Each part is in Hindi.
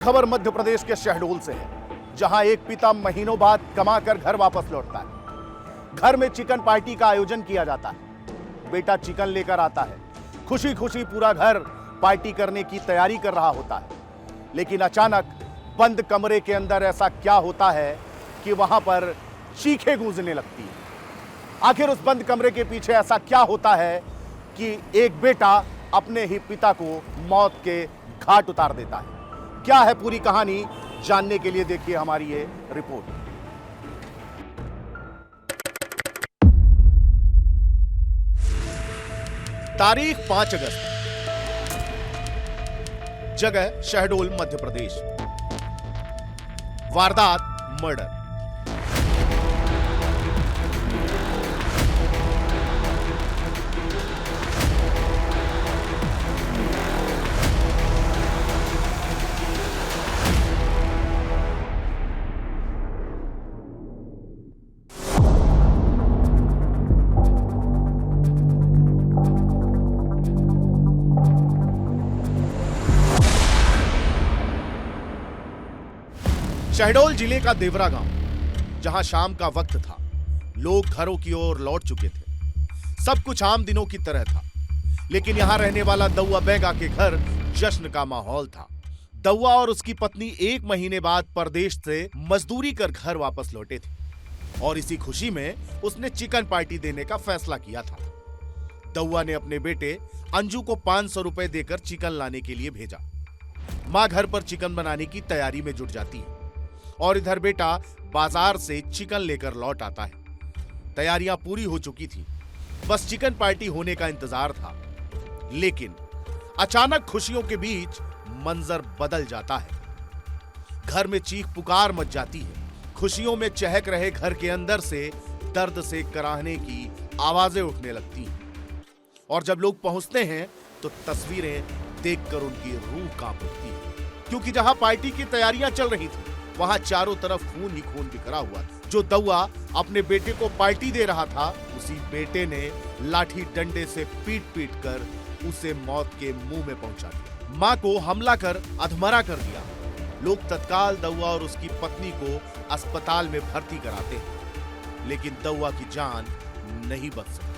खबर मध्य प्रदेश के शहडोल से है, जहां एक पिता महीनों बाद कमाकर घर वापस लौटता है। घर में चिकन पार्टी का आयोजन किया जाता है। बेटा चिकन लेकर आता है। खुशी खुशी पूरा घर पार्टी करने की तैयारी कर रहा होता है। लेकिन अचानक बंद कमरे के अंदर ऐसा क्या होता है कि वहां पर चीखें गूंजने लगती है। आखिर उस बंद कमरे के पीछे ऐसा क्या होता है कि एक बेटा अपने ही पिता को मौत के घाट उतार देता है। क्या है पूरी कहानी, जानने के लिए देखिए हमारी ये रिपोर्ट। तारीख 5 अगस्त, जगह शहडोल मध्य प्रदेश। वारदात मर्डर। शहडोल जिले का देवरा गांव, जहां शाम का वक्त था। लोग घरों की ओर लौट चुके थे। सब कुछ आम दिनों की तरह था, लेकिन यहां रहने वाला दौआ बेगा के घर जश्न का माहौल था। दौआ और उसकी पत्नी 1 महीने बाद परदेश से मजदूरी कर घर वापस लौटे थे और इसी खुशी में उसने चिकन पार्टी देने का फैसला किया था। दौआ ने अपने बेटे अंजू को 500 रुपए देकर चिकन लाने के लिए भेजा। मां घर पर चिकन बनाने की तैयारी में जुट जाती है और इधर बेटा बाजार से चिकन लेकर लौट आता है। तैयारियां पूरी हो चुकी थी, बस चिकन पार्टी होने का इंतजार था। लेकिन अचानक खुशियों के बीच मंजर बदल जाता है। घर में चीख पुकार मच जाती है। खुशियों में चहक रहे घर के अंदर से दर्द से कराहने की आवाजें उठने लगती हैं। और जब लोग पहुंचते हैं तो तस्वीरें देखकर उनकी रूह कांप उठती है, क्योंकि जहां पार्टी की तैयारियां चल रही थी वहां चारों तरफ खून ही खून बिखरा हुआ था। जो दौआ अपने बेटे को पार्टी दे रहा था, उसी बेटे ने लाठी डंडे से पीट पीट कर उसे मौत के मुंह में पहुंचा दिया। मां को हमला कर अधमरा कर दिया। लोग तत्काल दौआ और उसकी पत्नी को अस्पताल में भर्ती कराते हैं, लेकिन दौआ की जान नहीं बच सकी।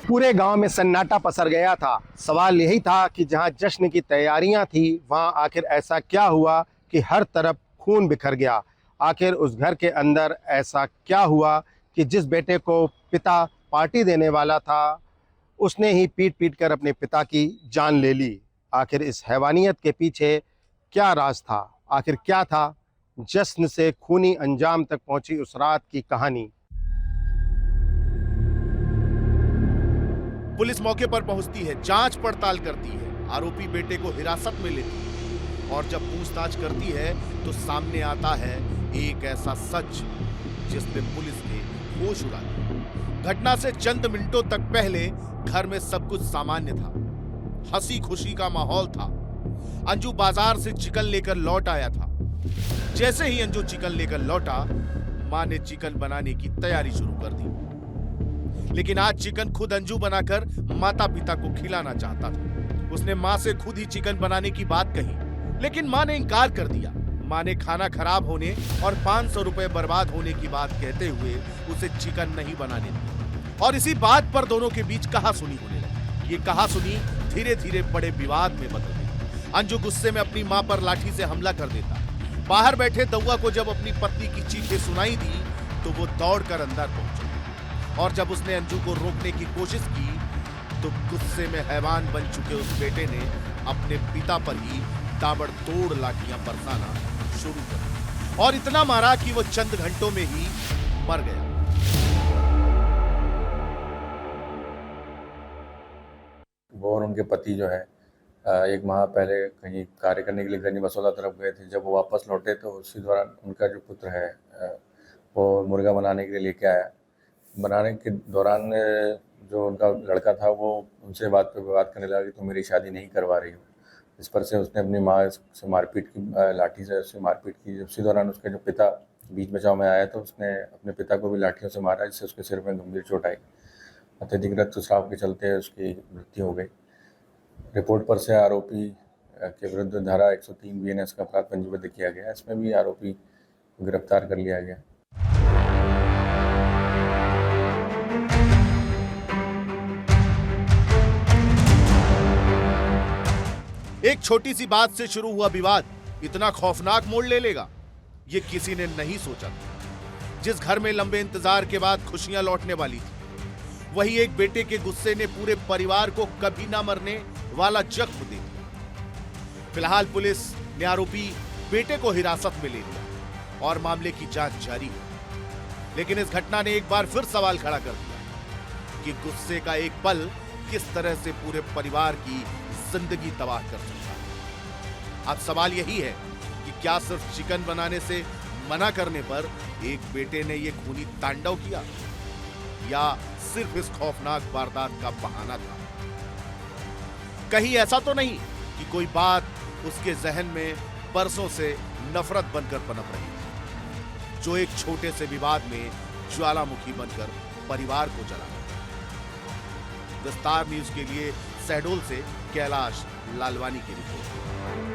पूरे गांव में सन्नाटा पसर गया था। सवाल यही था कि जहां जश्न की तैयारियां थी, वहां आखिर ऐसा क्या हुआ कि हर तरफ खून बिखर गया। आखिर उस घर के अंदर ऐसा क्या हुआ कि जिस बेटे को पिता पार्टी देने वाला था, उसने ही पीट पीट कर अपने पिता की जान ले ली। आखिर इस हैवानियत के पीछे क्या राज था? आखिर क्या था जश्न से खूनी अंजाम तक पहुंची उस रात की कहानी? पुलिस मौके पर पहुंचती है, जांच पड़ताल करती है, आरोपी बेटे को हिरासत में लेती है और जब पूछताछ करती है तो सामने आता है एक ऐसा सच जिसने पुलिस के होश उड़ा दिए। घटना से चंद मिनटों तक पहले घर में सब कुछ सामान्य था। हंसी खुशी का माहौल था। अंजू बाजार से चिकन लेकर लौट आया था। जैसे ही अंजू चिकन लेकर लौटा, मां ने चिकन बनाने की तैयारी शुरू कर दी। लेकिन आज चिकन खुद अंजू बनाकर माता पिता को खिलाना चाहता था। उसने मां से खुद ही चिकन बनाने की बात कही, लेकिन मां ने इनकार कर दिया। मां ने खाना खराब होने और 500 रुपए बर्बाद होने की बात कहते हुए उसे चिकन नहीं बनाने दिया। और इसी बात पर दोनों के बीच कहासुनी होने लगी। ये कहासुनी धीरे धीरे बड़े विवाद में बदल गई। अंजू गुस्से में अपनी मां पर लाठी से हमला कर देता। बाहर बैठे दौआ को जब अपनी पत्नी की चीखें सुनाई दी तो वो दौड़कर अंदर पहुंचा और जब उसने अंजू को रोकने की कोशिश की तो गुस्से में हैवान बन चुके उस बेटे ने अपने पिता पर ही ताबड़तोड़ लाठियां बरसाना शुरू कर दी और इतना मारा कि वो चंद घंटों में ही मर गया। वो और उनके पति जो है 1 माह पहले कहीं कार्य करने के लिए गंज मसौदा तरफ गए थे। जब वो वापस लौटे तो उसी दौरान उनका जो पुत्र है वो मुर्गा बनाने के लिए लेके आया। बनाने के दौरान जो उनका लड़का था वो उनसे बात पे विवाद करने लगा कि तुम मेरी शादी नहीं करवा रही हो। इस पर से उसने अपनी माँ से मारपीट की, लाठी से उससे मारपीट की। उसी दौरान उसके जो पिता बीच बचाव में आया तो उसने अपने पिता को भी लाठियों से मारा, जिससे उसके सिर में गंभीर चोट आई। अत्यधिक रक्तस्राव के चलते उसकी मृत्यु हो गई। रिपोर्ट पर से आरोपी के विरुद्ध धारा 103 बीएनएस का अपराध पंजीबद्ध किया गया। इसमें भी आरोपी को गिरफ्तार कर लिया गया। एक छोटी सी बात से शुरू हुआ विवाद इतना खौफनाक मोड़ ले लेगा, ये किसी ने नहीं सोचा था। जिस घर में लंबे इंतजार के बाद खुशियां लौटने वाली थी, वही एक बेटे के गुस्से ने पूरे परिवार को कभी ना मरने वाला जख्म दे दिया। फिलहाल पुलिस ने आरोपी बेटे को हिरासत में ले लिया और मामले की जांच जारी है। लेकिन इस घटना ने एक बार फिर सवाल खड़ा कर दिया कि गुस्से का एक पल किस तरह से पूरे परिवार की जिंदगी तबाह कर सकता है। अब सवाल यही है कि क्या सिर्फ चिकन बनाने से मना करने पर एक बेटे ने यह खूनी तांडव किया, या सिर्फ इस खौफनाक वारदात का बहाना था? कहीं ऐसा तो नहीं कि कोई बात उसके जहन में बरसों से नफरत बनकर पनप रही थी, जो एक छोटे से विवाद में ज्वालामुखी बनकर परिवार को जला। विस्तार न्यूज के लिए शहडोल से कैलाश लालवानी की रिपोर्ट।